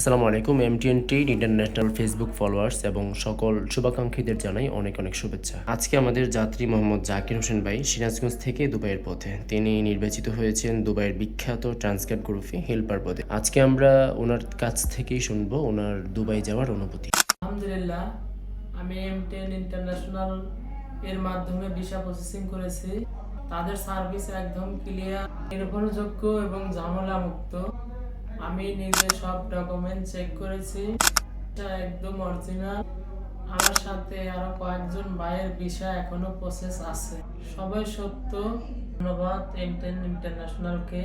আসসালামু আলাইকুম। MTN trade international Facebook followers এবং সকল শুভাকাঙ্ক্ষীদের জানাই অনেক অনেক শুভেচ্ছা। আজকে আমাদের যাত্রী মোহাম্মদ জাকির হোসেন ভাই সিরাজগঞ্জ থেকে দুবাইয়ের পথে। তিনি নির্বাচিত হয়েছেন দুবাইয়ের বিখ্যাত ট্রান্সক্যাট গ্রুপে হেল্পার পদে। আজকে আমরা ওনার কাছ থেকেই শুনবো ওনার দুবাই যাওয়ার অনুভূতি। আলহামদুলিল্লাহ, আমি এম10 ইন্টারন্যাশনাল এর মাধ্যমে ভিসা প্রসেসিং করেছি। তাদের সার্ভিস একদম ক্লিয়ার, নির্ভরযোগ্য এবং ঝামেলা মুক্ত। আমি নিজে সব ডকুমেন্ট চেক করেছি, এটা একদম অরিজিনাল। আমার সাথে আরো কয়েকজন ভাইয়ের ভিসা এখনো প্রসেস আছে। সবাই সত্য। ধন্যবাদ এম10 ইন্টারন্যাশনালকে।